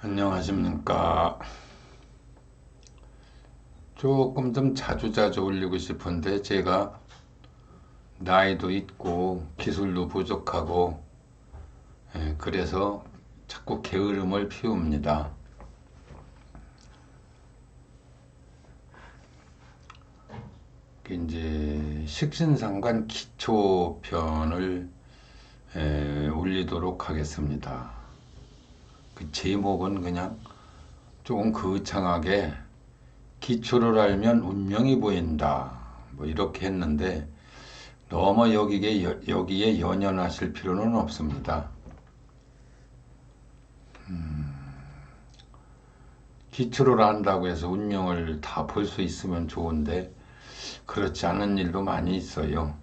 안녕하십니까. 조금 좀 자주자주 올리고 싶은데 제가 나이도 있고 기술도 부족하고 그래서 자꾸 게으름을 피웁니다. 이제 식신상관 기초편을 올리도록 하겠습니다. 그 제목은 그냥 조금 거창하게 기초를 알면 운명이 보인다. 뭐 이렇게 했는데 너무 여기에 연연하실 필요는 없습니다. 기초를 안다고 해서 운명을 다 볼 수 있으면 좋은데 그렇지 않은 일도 많이 있어요.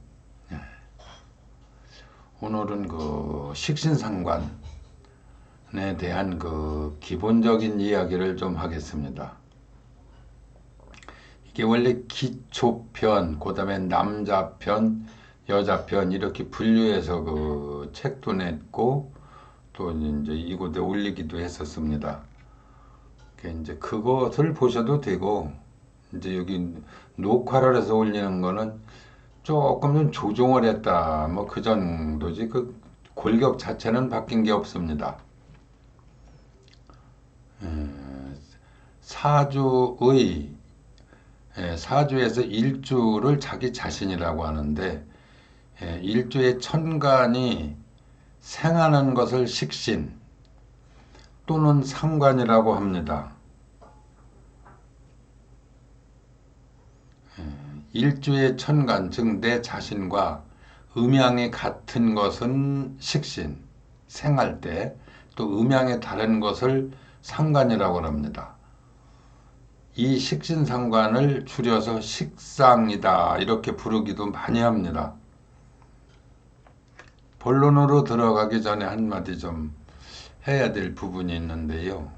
오늘은 그 식신상관에 대한 그 기본적인 이야기를 좀 하겠습니다. 이게 원래 기초편, 그 다음에 남자편, 여자편 이렇게 분류해서 그 책도 냈고 또 이제 이곳에 올리기도 했었습니다. 이제 그것을 보셔도 되고 이제 여기 녹화를 해서 올리는 거는 조금 좀 조정을 했다 뭐 그 정도지 그 골격 자체는 바뀐 게 없습니다. 사주의 사주에서 일주를 자기 자신이라고 하는데 일주의 천간이 생하는 것을 식신 또는 상관이라고 합니다. 일주의 천간, 즉 내 자신과 음양이 같은 것은 식신, 생할 때, 또 음양이 다른 것을 상관이라고 합니다. 이 식신상관을 줄여서 식상이다 이렇게 부르기도 많이 합니다. 본론으로 들어가기 전에 한마디 좀 해야 될 부분이 있는데요.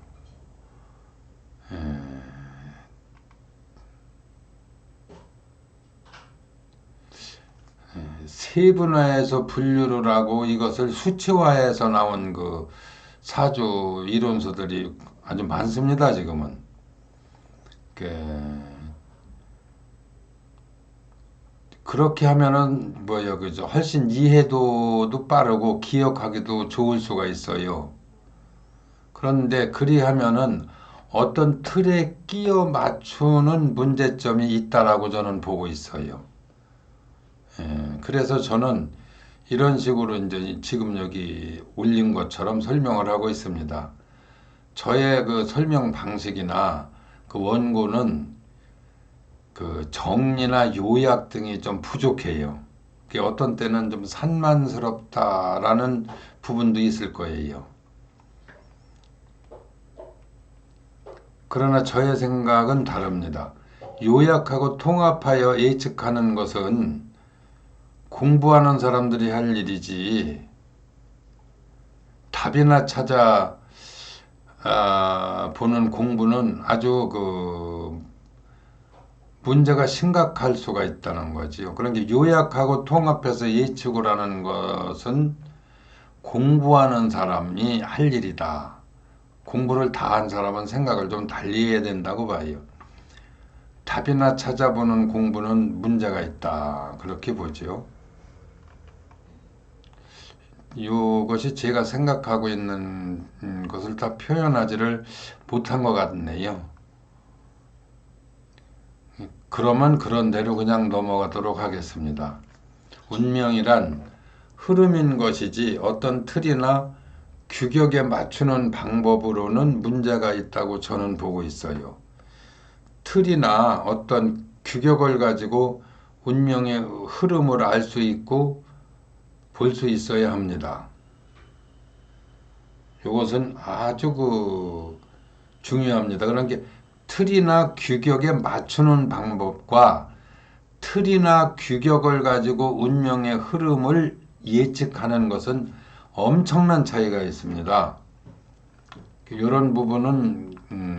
세분화해서 분류를 하고 이것을 수치화해서 나온 그 사주 이론서들이 아주 많습니다, 지금은. 그렇게 하면은 뭐요, 그죠? 훨씬 이해도도 빠르고 기억하기도 좋을 수가 있어요. 그런데 그리하면은 어떤 틀에 끼워 맞추는 문제점이 있다라고 저는 보고 있어요. 그래서 저는 이런 식으로 이제 지금 여기 올린 것처럼 설명을 하고 있습니다. 저의 그 설명 방식이나 그 원고는 그 정리나 요약 등이 좀 부족해요. 그게 어떤 때는 좀 산만스럽다라는 부분도 있을 거예요. 그러나 저의 생각은 다릅니다. 요약하고 통합하여 예측하는 것은 공부하는 사람들이 할 일이지 답이나 찾아 보는 공부는 아주 그 문제가 심각할 수가 있다는 거지요. 그러니까 요약하고 통합해서 예측을 하는 것은 공부하는 사람이 할 일이다. 공부를 다 한 사람은 생각을 좀 달리 해야 된다고 봐요. 답이나 찾아보는 공부는 문제가 있다. 그렇게 보죠. 이것이 제가 생각하고 있는 것을 다 표현하지를 못한 것 같네요. 그러면 그런 대로 그냥 넘어가도록 하겠습니다. 운명이란 흐름인 것이지 어떤 틀이나 규격에 맞추는 방법으로는 문제가 있다고 저는 보고 있어요. 틀이나 어떤 규격을 가지고 운명의 흐름을 알 수 있고 볼 수 있어야 합니다. 이것은 아주 중요합니다. 그런 게 틀이나 규격에 맞추는 방법과 틀이나 규격을 가지고 운명의 흐름을 예측하는 것은 엄청난 차이가 있습니다. 이런 부분은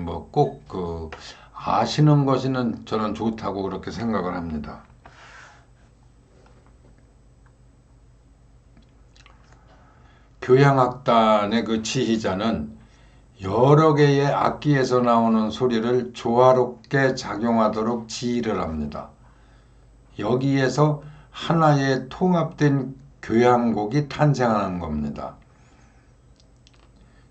뭐 꼭 아시는 것이는 저는 좋다고 그렇게 생각을 합니다. 교양학단의 그 지휘자는 여러 개의 악기에서 나오는 소리를 조화롭게 작용하도록 지휘를 합니다. 여기에서 하나의 통합된 교향곡이 탄생하는 겁니다.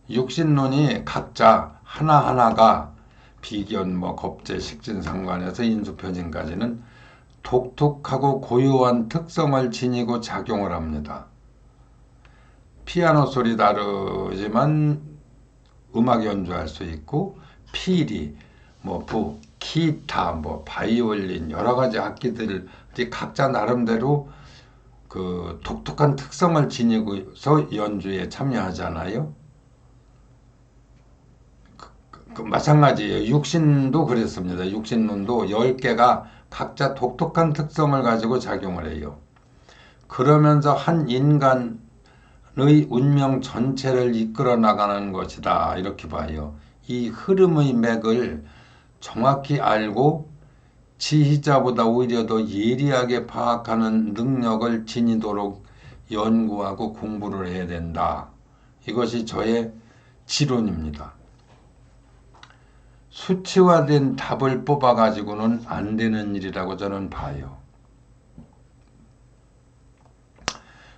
육신론이 각자 하나하나가 비견, 겁재, 식진상관에서 인수표진까지는 독특하고 고유한 특성을 지니고 작용을 합니다. 피아노 소리 다르지만 음악 연주할 수 있고, 피리, 기타, 바이올린 여러 가지 악기들이 각자 나름대로 그 독특한 특성을 지니고서 연주에 참여하잖아요. 마찬가지예요. 육신도 그랬습니다. 육신론도 10개가 각자 독특한 특성을 가지고 작용을 해요. 그러면서 한 인간의 운명 전체를 이끌어 나가는 것이다. 이렇게 봐요. 이 흐름의 맥을 정확히 알고 지휘자보다 오히려 더 예리하게 파악하는 능력을 지니도록 연구하고 공부를 해야 된다. 이것이 저의 지론입니다. 수치화된 답을 뽑아가지고는 안 되는 일이라고 저는 봐요.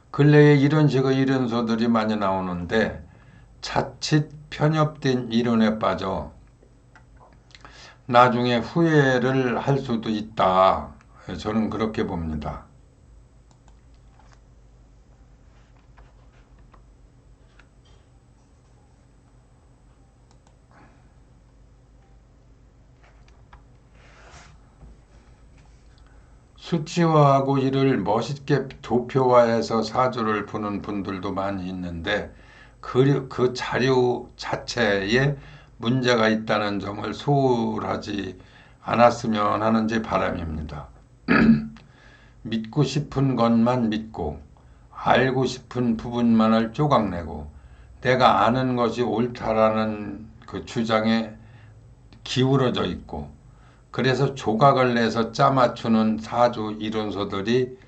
근래에 이런 식의 이론서들이 많이 나오는데 자칫 편협된 이론에 빠져 나중에 후회를 할 수도 있다. 저는 그렇게 봅니다. 수치화하고 이를 멋있게 도표화해서 사주를 푸는 분들도 많이 있는데 그 자료 자체에 문제가 있다는 점을 소홀하지 않았으면 하는 제 바람입니다. 믿고 싶은 것만 믿고 알고 싶은 부분만을 조각내고 내가 아는 것이 옳다라는 그 주장에 기울어져 있고 그래서 조각을 내서 짜맞추는 사주 이론서들이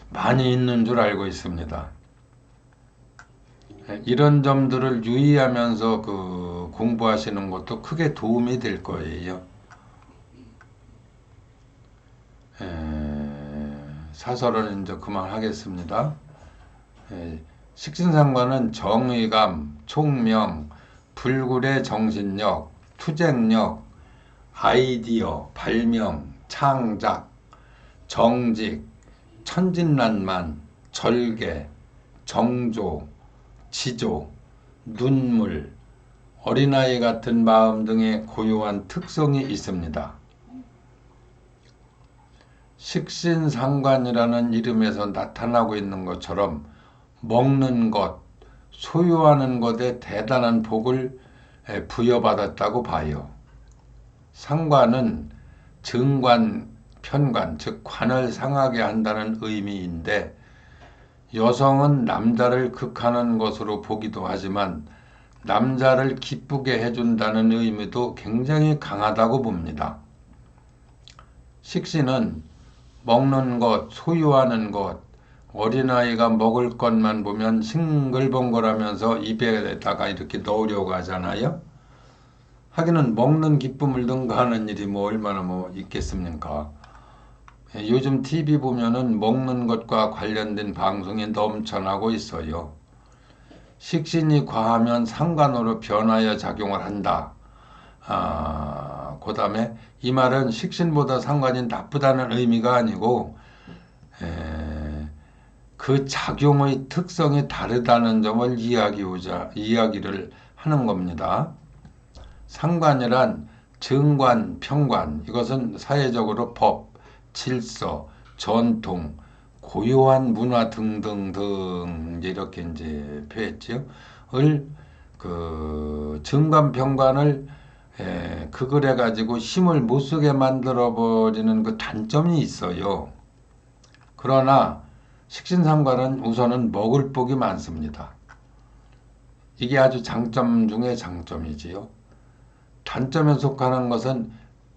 많이 있는 줄 알고 있습니다. 이런 점들을 유의하면서 그 공부하시는 것도 크게 도움이 될 거예요. 사설은 이제 그만하겠습니다. 식신상관은 정의감, 총명, 불굴의 정신력, 투쟁력, 아이디어, 발명, 창작, 정직, 천진난만, 절개, 정조, 지조, 눈물, 어린아이 같은 마음 등의 고유한 특성이 있습니다. 식신상관이라는 이름에서 나타나고 있는 것처럼 먹는 것, 소유하는 것에 대단한 복을 부여받았다고 봐요. 상관은 정관, 편관, 즉 관을 상하게 한다는 의미인데 여성은 남자를 극하는 것으로 보기도 하지만 남자를 기쁘게 해준다는 의미도 굉장히 강하다고 봅니다. 식신은 먹는 것, 소유하는 것, 어린아이가 먹을 것만 보면 싱글벙글하면서 입에다가 이렇게 넣으려고 하잖아요. 하기는 먹는 기쁨을 능가하는 일이 얼마나 있겠습니까? 요즘 TV 보면은 먹는 것과 관련된 방송이 넘쳐나고 있어요. 식신이 과하면 상관으로 변하여 작용을 한다. 그 다음에 이 말은 식신보다 상관이 나쁘다는 의미가 아니고 그 작용의 특성이 다르다는 점을 이야기를 하는 겁니다. 상관이란 정관, 평관, 이것은 사회적으로 법, 질서, 전통, 고유한 문화 등등등 이렇게 이제 표했지요. 그 정관, 평관을 그걸 해가지고 힘을 못 쓰게 만들어 버리는 그 단점이 있어요. 그러나 식신상관은 우선은 먹을 복이 많습니다. 이게 아주 장점 중에 장점이지요. 단점에 속하는 것은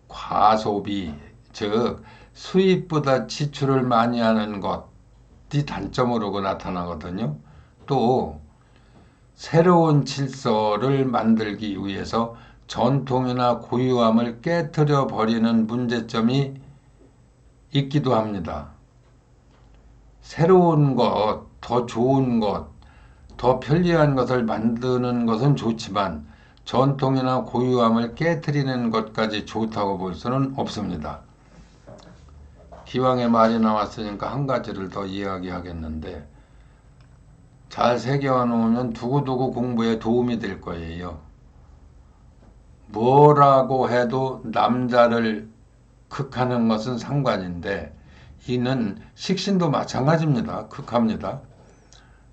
과소비, 즉 수입보다 지출을 많이 하는 것이 단점으로 나타나거든요. 또 새로운 질서를 만들기 위해서 전통이나 고유함을 깨트려 버리는 문제점이 있기도 합니다. 새로운 것, 더 좋은 것, 더 편리한 것을 만드는 것은 좋지만 전통이나 고유함을 깨트리는 것까지 좋다고 볼 수는 없습니다. 기왕에 말이 나왔으니까 한 가지를 더 이야기하겠는데, 잘 새겨놓으면 두고두고 공부에 도움이 될 거예요. 뭐라고 해도 남자를 극하는 것은 상관인데, 이는 식신도 마찬가지입니다. 극합니다.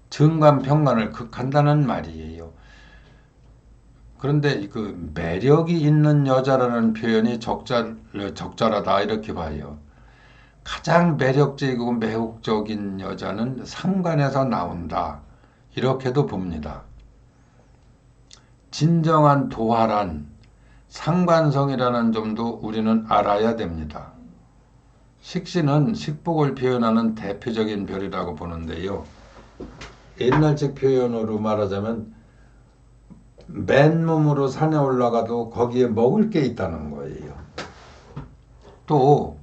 정관 평관을 극한다는 말이에요. 그런데 그 매력이 있는 여자라는 표현이 적절하다 이렇게 봐요. 가장 매력적이고 매혹적인 여자는 상관에서 나온다. 이렇게도 봅니다. 진정한 도화란 상관성이라는 점도 우리는 알아야 됩니다. 식신은 식복을 표현하는 대표적인 별이라고 보는데요. 옛날식 표현으로 말하자면 맨몸으로 산에 올라가도 거기에 먹을 게 있다는 거예요. 또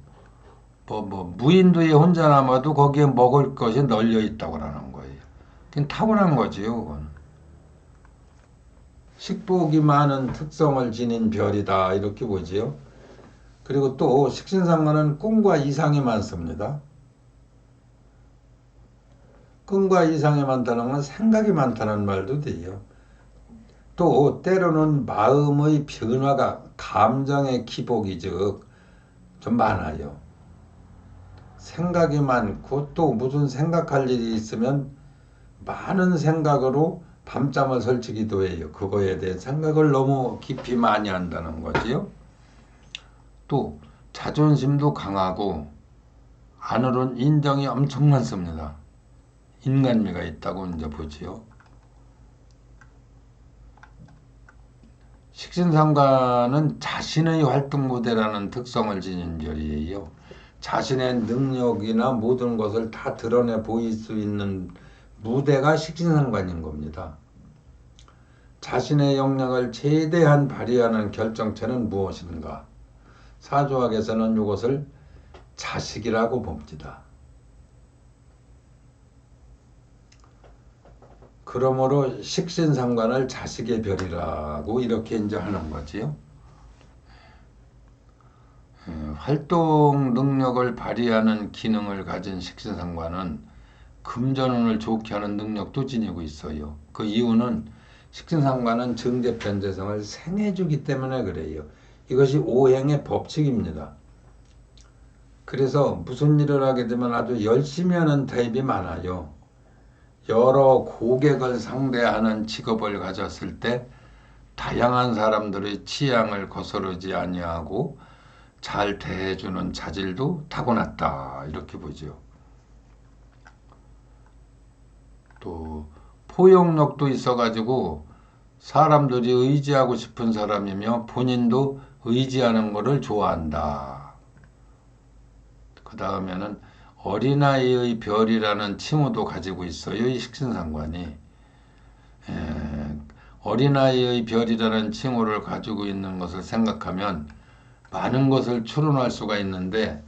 무인도에 혼자 남아도 거기에 먹을 것이 널려 있다고 하는 거예요. 그건 타고난 거지요. 그건. 식복이 많은 특성을 지닌 별이다 이렇게 보지요. 그리고 또 식신상관은 꿈과 이상이 많습니다. 꿈과 이상이 많다는 건 생각이 많다는 말도 돼요. 또 때로는 마음의 변화가 감정의 기복이 즉 좀 많아요. 생각이 많고 또 무슨 생각할 일이 있으면 많은 생각으로 밤잠을 설치기도 해요. 그거에 대해 생각을 너무 깊이 많이 한다는 거지요. 또 자존심도 강하고 안으로는 인정이 엄청 많습니다. 인간미가 있다고 이제 보지요. 식신상관은 자신의 활동 무대라는 특성을 지닌 별이에요. 자신의 능력이나 모든 것을 다 드러내 보일 수 있는 무대가 식신상관인 겁니다. 자신의 역량을 최대한 발휘하는 결정체는 무엇인가? 사주학에서는 이것을 자식이라고 봅니다. 그러므로 식신상관을 자식의 별이라고 이렇게 이제 하는 거지요. 활동 능력을 발휘하는 기능을 가진 식신상관은 금전운을 좋게 하는 능력도 지니고 있어요. 그 이유는 식신상관은 정제변제성을 생해주기 때문에 그래요. 이것이 오행의 법칙입니다. 그래서 무슨 일을 하게 되면 아주 열심히 하는 타입이 많아요. 여러 고객을 상대하는 직업을 가졌을 때 다양한 사람들의 취향을 거스르지 아니하고 잘 대해주는 자질도 타고났다 이렇게 보죠. 또 포용력도 있어가지고 사람들이 의지하고 싶은 사람이며 본인도 의지하는 것을 좋아한다. 그 다음에는 어린아이의 별이라는 칭호도 가지고 있어요. 이 식신상관이. 어린아이의 별이라는 칭호를 가지고 있는 것을 생각하면 많은 것을 추론할 수가 있는데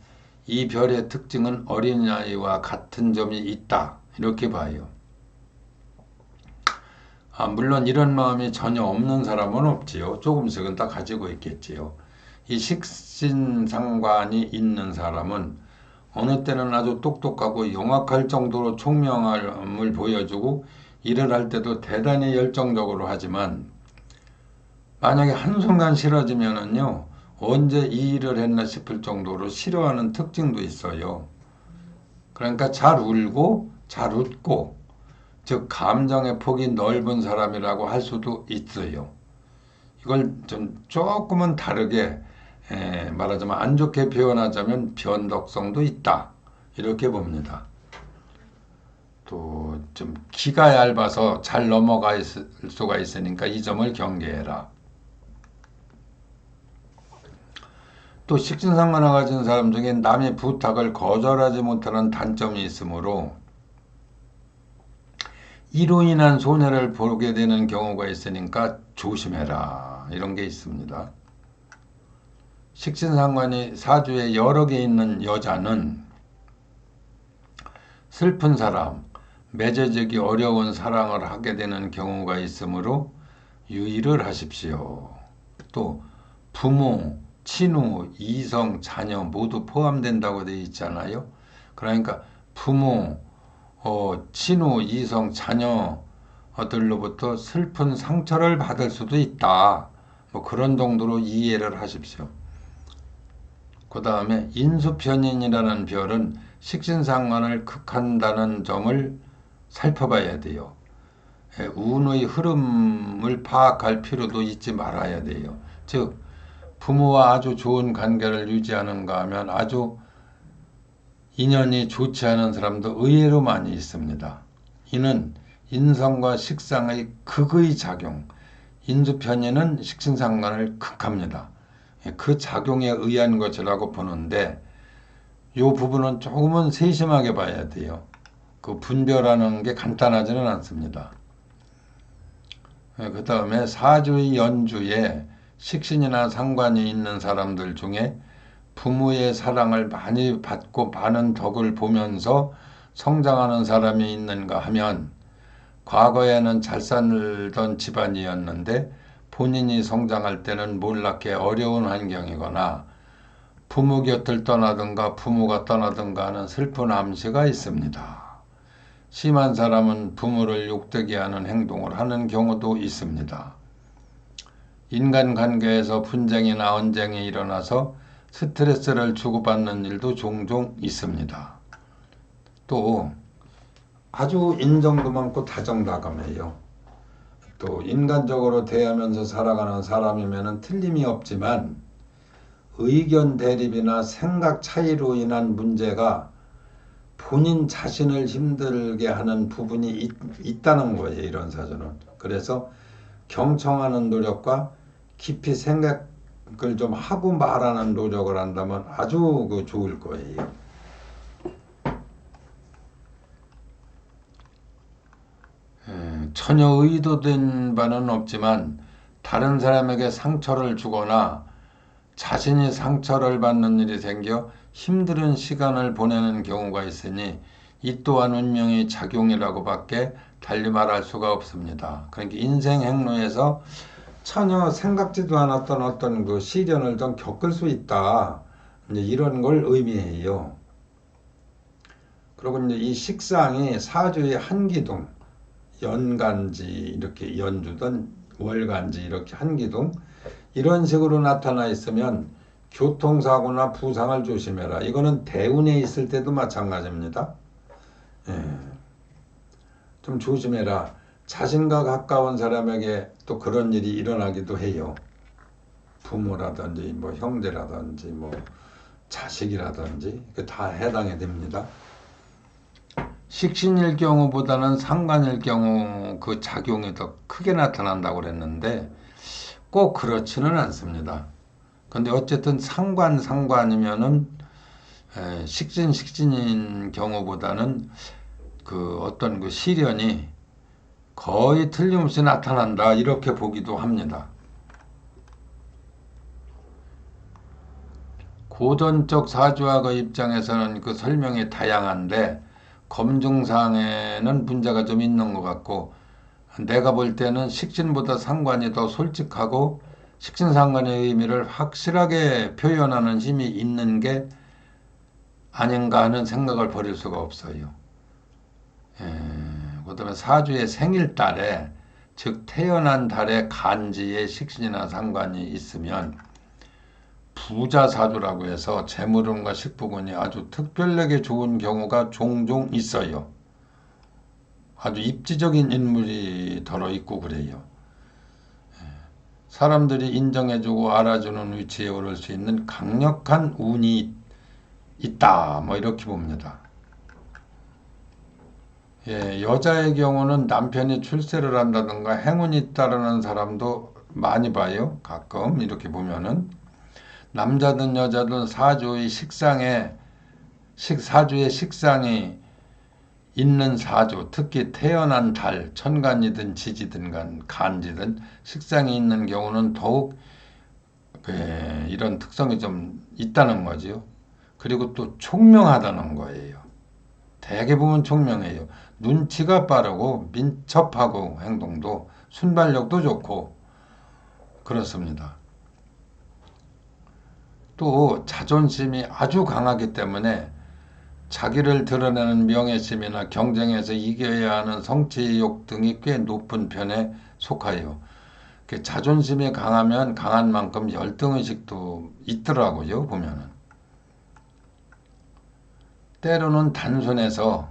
이 별의 특징은 어린아이와 같은 점이 있다. 이렇게 봐요. 물론 이런 마음이 전혀 없는 사람은 없지요. 조금씩은 다 가지고 있겠지요. 이 식신상관이 있는 사람은 어느 때는 아주 똑똑하고 영악할 정도로 총명함을 보여주고 일을 할 때도 대단히 열정적으로 하지만 만약에 한순간 싫어지면은요 언제 이 일을 했나 싶을 정도로 싫어하는 특징도 있어요. 그러니까 잘 울고 잘 웃고 즉 감정의 폭이 넓은 사람이라고 할 수도 있어요. 이걸 좀 조금은 다르게 말하자면 안 좋게 표현하자면 변덕성도 있다 이렇게 봅니다. 또 좀 기가 얇아서 잘 넘어갈 수가 있으니까 이 점을 경계해라. 또 식신상관을 가진 사람 중에 남의 부탁을 거절하지 못하는 단점이 있으므로 이로 인한 손해를 보게 되는 경우가 있으니까 조심해라. 이런 게 있습니다. 식신상관이 사주에 여러 개 있는 여자는 슬픈 사람, 맺어지기 어려운 사랑을 하게 되는 경우가 있으므로 유의를 하십시오. 또 부모, 친우, 이성, 자녀 모두 포함된다고 되어 있잖아요. 그러니까 부모, 친우, 이성, 자녀들로부터 슬픈 상처를 받을 수도 있다. 뭐 그런 정도로 이해를 하십시오. 그 다음에 인수편인이라는 별은 식신상관을 극한다는 점을 살펴봐야 돼요. 운의 흐름을 파악할 필요도 잊지 말아야 돼요. 즉 부모와 아주 좋은 관계를 유지하는가 하면 아주 인연이 좋지 않은 사람도 의외로 많이 있습니다. 이는 인성과 식상의 극의 작용, 인수편인은 식신상관을 극합니다. 그 작용에 의한 것이라고 보는데 이 부분은 조금은 세심하게 봐야 돼요. 그 분별하는 게 간단하지는 않습니다. 그 다음에 사주의 연주에 식신이나 상관이 있는 사람들 중에 부모의 사랑을 많이 받고 많은 덕을 보면서 성장하는 사람이 있는가 하면 과거에는 잘 살던 집안이었는데 본인이 성장할 때는 몰랐게 어려운 환경이거나 부모 곁을 떠나든가 부모가 떠나든가 하는 슬픈 암시가 있습니다. 심한 사람은 부모를 욕되게 하는 행동을 하는 경우도 있습니다. 인간관계에서 분쟁이나 언쟁이 일어나서 스트레스를 주고받는 일도 종종 있습니다. 또 아주 인정도 많고 다정다감해요. 또 인간적으로 대하면서 살아가는 사람이면 틀림이 없지만 의견 대립이나 생각 차이로 인한 문제가 본인 자신을 힘들게 하는 부분이 있다는 거예요. 이런 사주는. 그래서 경청하는 노력과 깊이 생각을 좀 하고 말하는 노력을 한다면 아주 좋을 거예요. 전혀 의도된 바는 없지만 다른 사람에게 상처를 주거나 자신이 상처를 받는 일이 생겨 힘든 시간을 보내는 경우가 있으니 이 또한 운명의 작용이라고밖에 달리 말할 수가 없습니다. 그러니까 인생 행로에서 전혀 생각지도 않았던 어떤 그 시련을 좀 겪을 수 있다. 이제 이런 걸 의미해요. 그리고 이제 이 식상이 사주의 한기둥, 연간지 이렇게 연주든 월간지 이렇게 한기둥 이런 식으로 나타나 있으면 교통사고나 부상을 조심해라. 이거는 대운에 있을 때도 마찬가지입니다. 좀 조심해라. 자신과 가까운 사람에게 또 그런 일이 일어나기도 해요. 부모라든지 뭐 형제라든지 뭐 자식이라든지 다 해당이 됩니다. 식신일 경우보다는 상관일 경우 그 작용이 더 크게 나타난다고 그랬는데 꼭 그렇지는 않습니다. 근데 어쨌든 상관이면은 식신인 경우보다는 그 어떤 그 시련이 거의 틀림없이 나타난다 이렇게 보기도 합니다. 고전적 사주학의 입장에서는 그 설명이 다양한데 검증상에는 문제가 좀 있는 것 같고 내가 볼 때는 식신보다 상관이 더 솔직하고 식신상관의 의미를 확실하게 표현하는 힘이 있는 게 아닌가 하는 생각을 버릴 수가 없어요. 그다음에 사주의 생일달에 즉 태어난 달에 간지에 식신이나 상관이 있으면 부자사주라고 해서 재물운과 식부운이 아주 특별하게 좋은 경우가 종종 있어요. 아주 입지적인 인물이 들어 있고 그래요. 사람들이 인정해주고 알아주는 위치에 오를 수 있는 강력한 운이 있다. 뭐 이렇게 봅니다. 여자의 경우는 남편이 출세를 한다든가 행운이 있다라는 사람도 많이 봐요. 가끔 이렇게 보면은 남자든 여자든 사주의 식상이 있는 사주, 특히 태어난 달, 천간이든 지지든 간지든 식상이 있는 경우는 더욱 이런 특성이 좀 있다는 거지요. 그리고 또 총명하다는 거예요. 대개 보면 총명해요. 눈치가 빠르고 민첩하고 행동도 순발력도 좋고 그렇습니다. 또 자존심이 아주 강하기 때문에 자기를 드러내는 명예심이나 경쟁에서 이겨야 하는 성취욕 등이 꽤 높은 편에 속하여 자존심이 강하면 강한 만큼 열등의식도 있더라고요. 보면은 때로는 단순해서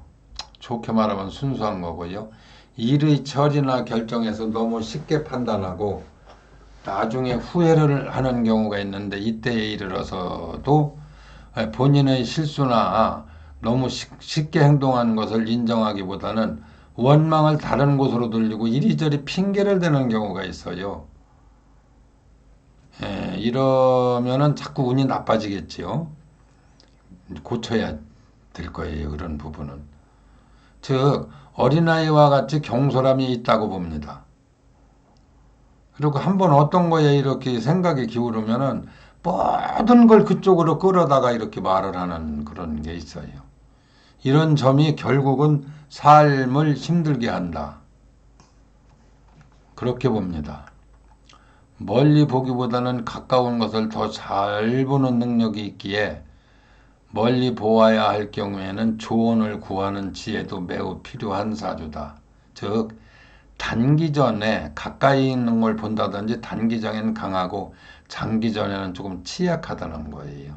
좋게 말하면 순수한 거고요. 일의 처리나 결정에서 너무 쉽게 판단하고 나중에 후회를 하는 경우가 있는데 이때에 이르러서도 본인의 실수나 너무 쉽게 행동한 것을 인정하기보다는 원망을 다른 곳으로 돌리고 이리저리 핑계를 대는 경우가 있어요. 이러면은 자꾸 운이 나빠지겠지요. 고쳐야 될 거예요. 그런 부분은. 즉 어린아이와 같이 경솔함이 있다고 봅니다. 그리고 한번 어떤 거에 이렇게 생각이 기울으면은 모든 걸 그쪽으로 끌어다가 이렇게 말을 하는 그런 게 있어요. 이런 점이 결국은 삶을 힘들게 한다. 그렇게 봅니다. 멀리 보기보다는 가까운 것을 더 잘 보는 능력이 있기에 멀리 보아야 할 경우에는 조언을 구하는 지혜도 매우 필요한 사주다. 즉 단기전에 가까이 있는 걸 본다든지 단기전에는 강하고 장기전에는 조금 취약하다는 거예요.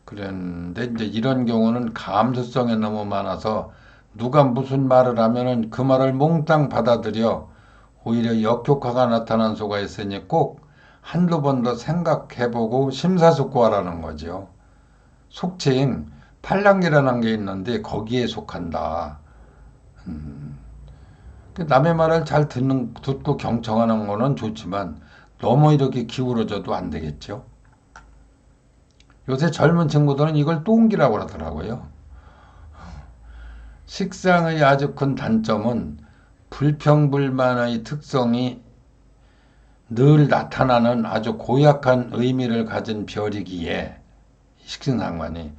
그런데 이제 이런 경우는 감수성에 너무 많아서 누가 무슨 말을 하면은 그 말을 몽땅 받아들여 오히려 역효과가 나타난 수가 있으니 꼭 한두 번 더 생각해보고 심사숙고하라는 거죠. 속칭 팔랑귀라는 게 있는데 거기에 속한다. 남의 말을 잘 듣고 경청하는 거는 좋지만 너무 이렇게 기울어져도 안 되겠죠. 요새 젊은 친구들은 이걸 똥기라고 하더라고요. 식상의 아주 큰 단점은 불평불만의 특성이 늘 나타나는 아주 고약한 의미를 가진 별이기에 식신상관이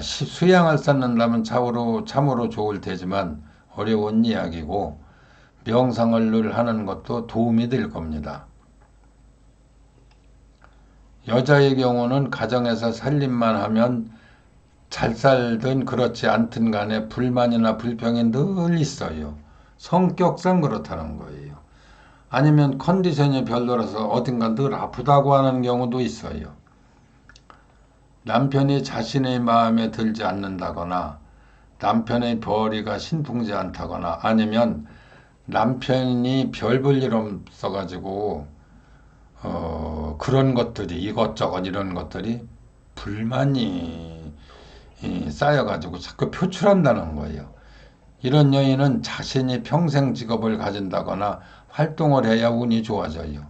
수양을 쌓는다면 참으로 좋을 테지만 어려운 이야기고 명상을 늘 하는 것도 도움이 될 겁니다. 여자의 경우는 가정에서 살림만 하면 잘 살든 그렇지 않든 간에 불만이나 불평이 늘 있어요. 성격상 그렇다는 거예요. 아니면 컨디션이 별로라서 어딘가 늘 아프다고 하는 경우도 있어요. 남편이 자신의 마음에 들지 않는다거나 남편의 벌이가 신통지 않다거나 아니면 남편이 별 볼 일 없어가지고 그런 것들이 이것저것 이런 것들이 불만이 쌓여가지고 자꾸 표출한다는 거예요. 이런 여인은 자신이 평생 직업을 가진다거나 활동을 해야 운이 좋아져요.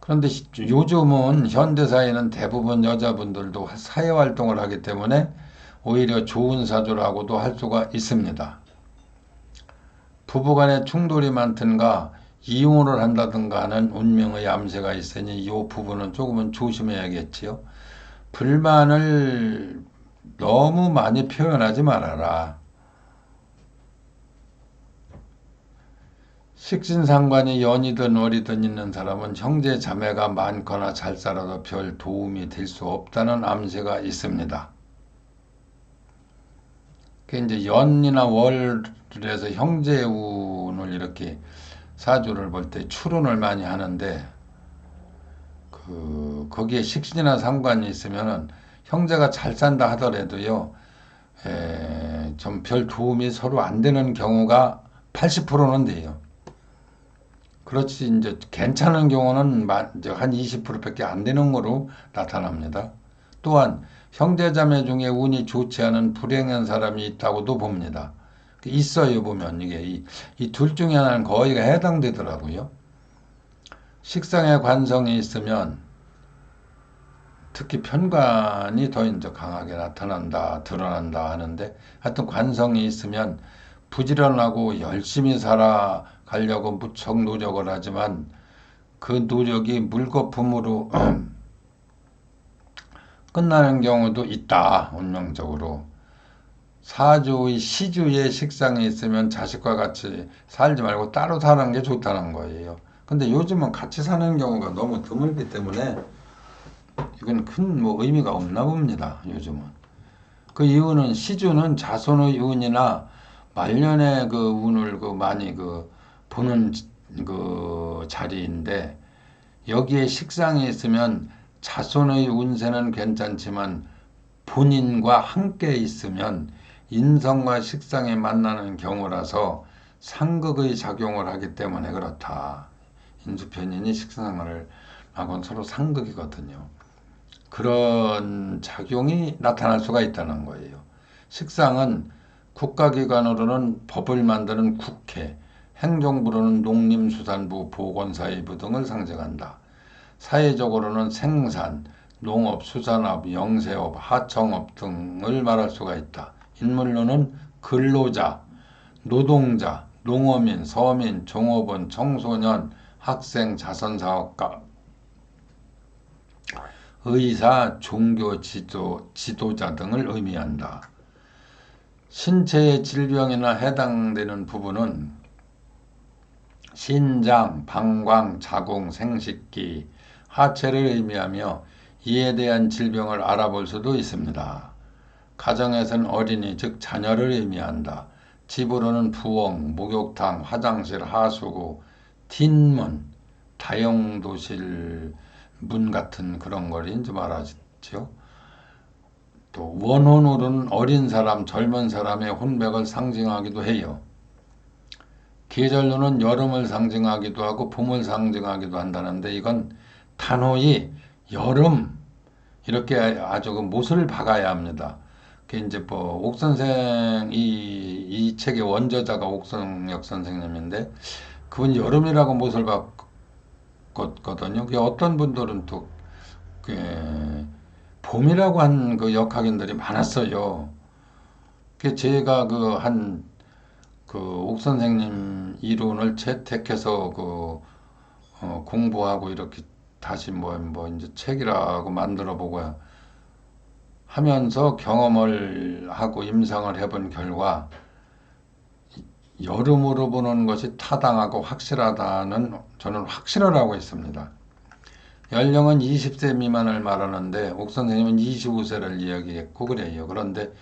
그런데 요즘은 현대사회는 대부분 여자분들도 사회활동을 하기 때문에 오히려 좋은 사주라고도 할 수가 있습니다. 부부간에 충돌이 많든가 이혼을 한다든가 하는 운명의 암세가 있으니 이 부분은 조금은 조심해야겠지요. 불만을 너무 많이 표현하지 말아라. 식신상관이 연이든 월이든 있는 사람은 형제 자매가 많거나 잘 살아도 별 도움이 될 수 없다는 암세가 있습니다. 이제 연이나 월에서 형제운을 이렇게 사주를 볼 때 추론을 많이 하는데 거기에 식신이나 상관이 있으면은 형제가 잘 산다 하더라도요, 좀 별 도움이 서로 안 되는 경우가 80%는 돼요. 그렇지, 이제 괜찮은 경우는 한 20%밖에 안 되는 거로 나타납니다. 또한 형제자매 중에 운이 좋지 않은 불행한 사람이 있다고도 봅니다. 있어요, 보면 이게 이 둘 중에 하나는 거의가 해당되더라고요. 식상에 관성이 있으면 특히 편관이 더 이제 강하게 나타난다, 드러난다 하는데 하여튼 관성이 있으면 부지런하고 열심히 살아가려고 무척 노력을 하지만 그 노력이 물거품으로 끝나는 경우도 있다, 운명적으로. 사주의 시주의 식상이 있으면 자식과 같이 살지 말고 따로 사는 게 좋다는 거예요. 근데 요즘은 같이 사는 경우가 너무 드물기 때문에 이건 큰 뭐 의미가 없나 봅니다. 요즘은. 그 이유는 시주는 자손의 운이나 말년의 그 운을 그 많이 그 보는 그 자리인데 여기에 식상이 있으면 자손의 운세는 괜찮지만 본인과 함께 있으면 인성과 식상이 만나는 경우라서 상극의 작용을 하기 때문에 그렇다. 인수편인이 식상을 하고는 서로 상극이거든요. 그런 작용이 나타날 수가 있다는 거예요. 식상은 국가기관으로는 법을 만드는 국회, 행정부로는 농림수산부, 보건사회부 등을 상징한다. 사회적으로는 생산, 농업, 수산업, 영세업, 하청업 등을 말할 수가 있다. 인물로는 근로자, 노동자, 농어민, 서민, 종업원, 청소년, 학생, 자선사업가, 의사, 종교 지도자 등을 의미한다. 신체의 질병이나 해당되는 부분은 신장, 방광, 자궁, 생식기, 하체를 의미하며 이에 대한 질병을 알아볼 수도 있습니다. 가정에서는 어린이, 즉 자녀를 의미한다. 집으로는 부엌, 목욕탕, 화장실, 하수구, 뒷문, 다용도실, 문 같은 그런 걸 이제 말하죠. 또 원혼으로는 어린 사람, 젊은 사람의 혼백을 상징하기도 해요. 계절로는 여름을 상징하기도 하고 봄을 상징하기도 한다는데 이건 단호히 여름 이렇게 아주 그 못을 박아야 합니다. 그 이제 뭐 옥 선생 이 책의 원저자가 옥성역 선생님인데 그분 여름이라고 못을 바꿨거든요. 그 어떤 분들은 또 그 봄이라고 한 그 역학인들이 많았어요. 그 제가 그 한 그 옥 선생님 이론을 채택해서 그 공부하고 이렇게 다시 뭐 이제 책이라고 만들어 보고 하면서 경험을 하고 임상을 해본 결과 여름으로 보는 것이 타당하고 확실하다는 저는 확실하라고 했습니다. 연령은 20세 미만을 말하는데 옥 선생님은 25세를 이야기했고 그래요. 그런데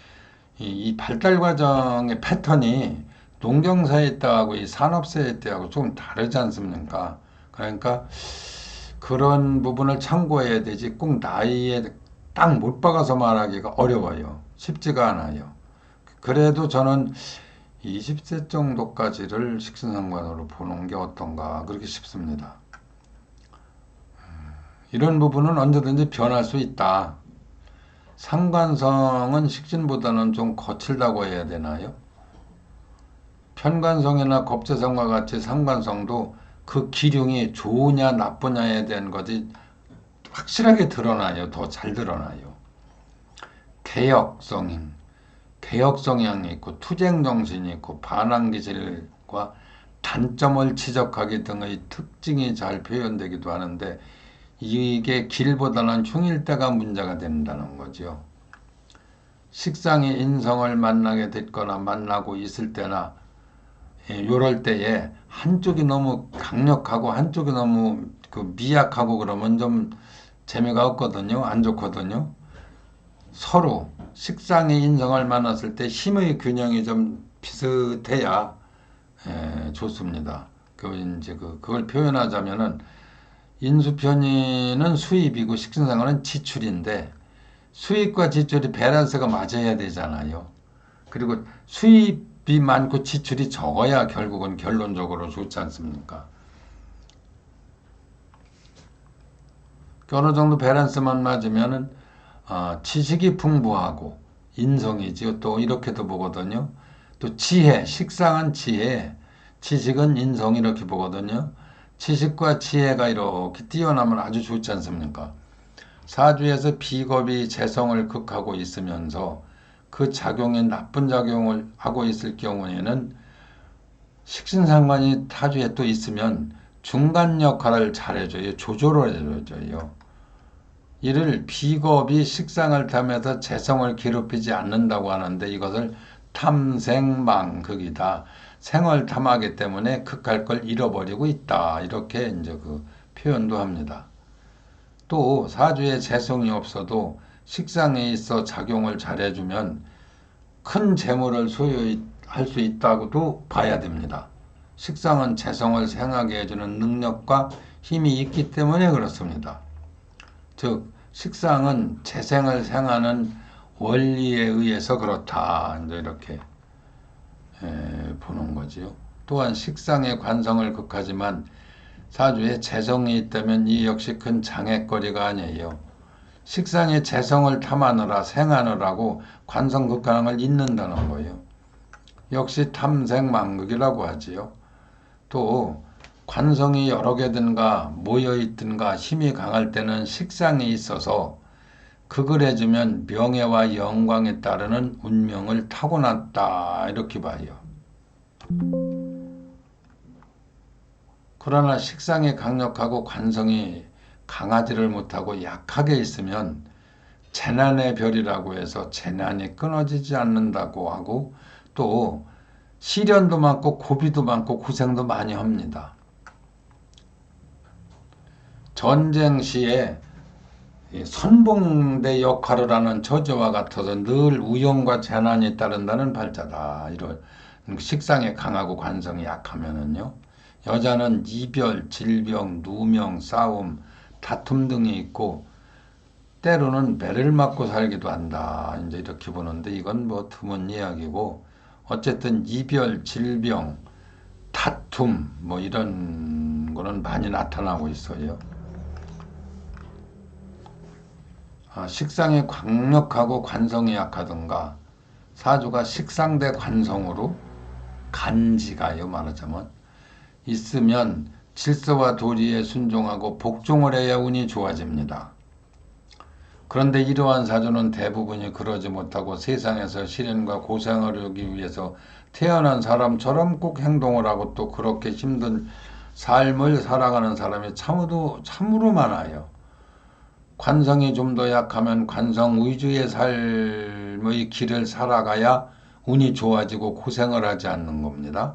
이 발달 과정의 패턴이 농경사회 때하고 이 산업사회 때하고 좀 다르지 않습니까? 그러니까 그런 부분을 참고해야 되지 꼭 나이에 딱 못 박아서 말하기가 어려워요. 쉽지가 않아요. 그래도 저는 20세 정도까지를 식신상관으로 보는 게 어떤가 그렇게 싶습니다. 이런 부분은 언제든지 변할 수 있다. 상관성은 식신보다는 좀 거칠다고 해야 되나요? 편관성이나 겁재성과 같이 상관성도 그 기륭이 좋으냐 나쁘냐에 대한 것이 확실하게 드러나요. 더 잘 드러나요. 개혁성향이 있고 투쟁정신이 있고 반항기질과 단점을 지적하기 등의 특징이 잘 표현되기도 하는데 이게 길보다는 흉일 때가 문제가 된다는 거죠. 식상이 인성을 만나게 됐거나 만나고 있을 때나 요럴 때에 한쪽이 너무 강력하고 한쪽이 너무 그 미약하고 그러면 좀 재미가 없거든요. 안 좋거든요. 서로 식상이 인성을 만났을 때 힘의 균형이 좀 비슷해야 좋습니다. 그걸 표현하자면은 인수편의는 수입이고 식신상관은 지출인데 수입과 지출이 밸런스가 맞아야 되잖아요. 그리고 수입이 많고 지출이 적어야 결국은 결론적으로 좋지 않습니까? 어느 정도 밸런스만 맞으면은 지식이 풍부하고 인성이지요. 또 이렇게도 보거든요. 또 지혜, 식상한 지혜, 지식은 인성 이렇게 보거든요. 지식과 지혜가 이렇게 뛰어나면 아주 좋지 않습니까? 사주에서 비겁이 재성을 극하고 있으면서 그 작용이 나쁜 작용을 하고 있을 경우에는 식신상관이 타주에 또 있으면 중간 역할을 잘해줘요. 조절을 해줘요. 이를 비겁이 식상을 탐해서 재성을 괴롭히지 않는다고 하는데 이것을 탐생망극이다. 생을 탐하기 때문에 극할 걸 잃어버리고 있다. 이렇게 이제 그 표현도 합니다. 또 사주에 재성이 없어도 식상에 있어 작용을 잘해주면 큰 재물을 소유할 수 있다고도 봐야 됩니다. 식상은 재성을 생하게 해주는 능력과 힘이 있기 때문에 그렇습니다. 즉 식상은 재생을 생하는 원리에 의해서 그렇다. 이제 이렇게 보는 거지요. 또한 식상의 관성을 극하지만 사주에 재성이 있다면 이 역시 큰 장애거리가 아니에요. 식상의 재성을 탐하느라 생하느라고 관성 극하는 걸 잊는다는 거예요. 역시 탐생망극이라고 하지요. 또 관성이 여러 개든가 모여있든가 힘이 강할 때는 식상이 있어서 극을 해주면 명예와 영광에 따르는 운명을 타고났다 이렇게 봐요. 그러나 식상이 강력하고 관성이 강하지를 못하고 약하게 있으면 재난의 별이라고 해서 재난이 끊어지지 않는다고 하고 또 시련도 많고 고비도 많고 고생도 많이 합니다. 전쟁 시에 선봉대 역할을 하는 저주와 같아서 늘 우연과 재난이 따른다는 발자다. 이런 식상에 강하고 관성이 약하면은요. 여자는 이별, 질병, 누명, 싸움, 다툼 등이 있고 때로는 매를 맞고 살기도 한다. 이제 이렇게 보는데 이건 뭐 드문 이야기고 어쨌든 이별, 질병, 다툼 뭐 이런 거는 많이 나타나고 있어요. 식상이 강력하고 관성이 약하든가 사주가 식상대 관성으로 간지가요 말하자면 있으면 질서와 도리에 순종하고 복종을 해야 운이 좋아집니다. 그런데 이러한 사주는 대부분이 그러지 못하고 세상에서 시련과 고생을 하기 위해서 태어난 사람처럼 꼭 행동을 하고 또 그렇게 힘든 삶을 살아가는 사람이 참으로 많아요. 관성이 좀 더 약하면 관성 위주의 삶의 길을 살아가야 운이 좋아지고 고생을 하지 않는 겁니다.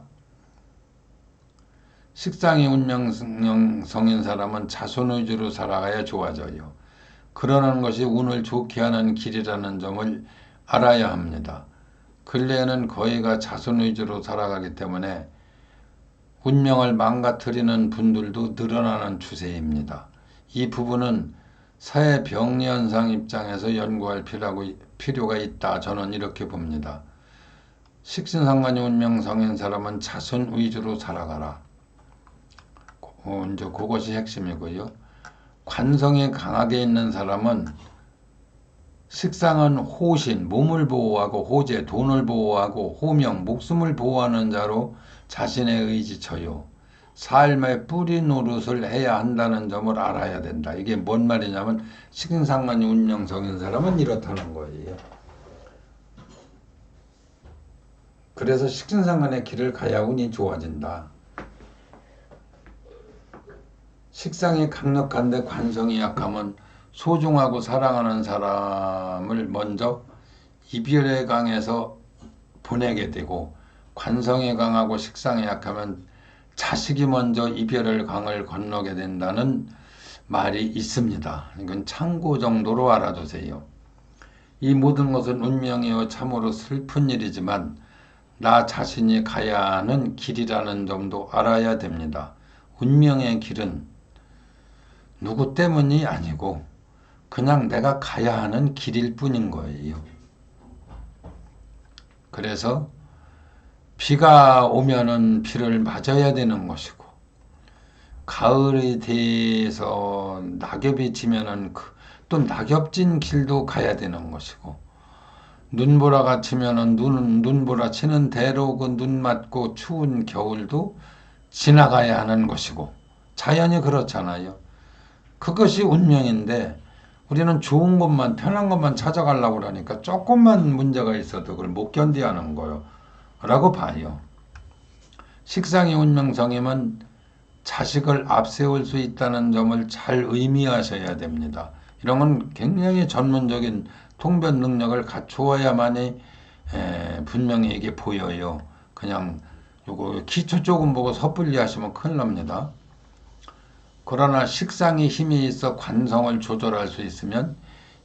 식상이 운명성인 사람은 자손 위주로 살아가야 좋아져요. 그러는 것이 운을 좋게 하는 길이라는 점을 알아야 합니다. 근래에는 거의가 자손 위주로 살아가기 때문에 운명을 망가뜨리는 분들도 늘어나는 추세입니다. 이 부분은 사회 병리 현상 입장에서 연구할 필요가 있다. 저는 이렇게 봅니다. 식신상관이 운명성인 사람은 자손 위주로 살아가라. 이제 그것이 핵심이고요. 관성이 강하게 있는 사람은 식상은 호신, 몸을 보호하고 호재, 돈을 보호하고 호명, 목숨을 보호하는 자로 자신의 의지처요. 삶의 뿌리 노릇을 해야 한다는 점을 알아야 된다. 이게 뭔 말이냐면 식신상관이 운명성인 사람은 이렇다는 거예요. 그래서 식신상관의 길을 가야 운이 좋아진다. 식상이 강력한데 관성이 약하면 소중하고 사랑하는 사람을 먼저 이별의 강에서 보내게 되고 관성이 강하고 식상이 약하면 자식이 먼저 이별의 강을 건너게 된다는 말이 있습니다. 이건 참고 정도로 알아두세요. 이 모든 것은 운명이요 참으로 슬픈 일이지만 나 자신이 가야 하는 길이라는 점도 알아야 됩니다. 운명의 길은 누구 때문이 아니고 그냥 내가 가야 하는 길일 뿐인 거예요. 그래서 비가 오면은 비를 맞아야 되는 것이고 가을에 대해서 낙엽이 지면은 또 낙엽진 길도 가야 되는 것이고 눈보라가 치면은 눈보라 치는 대로 그 눈 맞고 추운 겨울도 지나가야 하는 것이고 자연이 그렇잖아요. 그것이 운명인데 우리는 좋은 것만, 편한 것만 찾아가려고 그러니까 조금만 문제가 있어도 그걸 못 견디하는 거요. 라고 봐요. 식상의 운명성임은 자식을 앞세울 수 있다는 점을 잘 의미하셔야 됩니다. 이런 건 굉장히 전문적인 통변 능력을 갖추어야만이 분명히 이게 보여요. 그냥 요거 기초 조금 보고 섣불리 하시면 큰일 납니다. 그러나 식상의 힘이 있어 관성을 조절할 수 있으면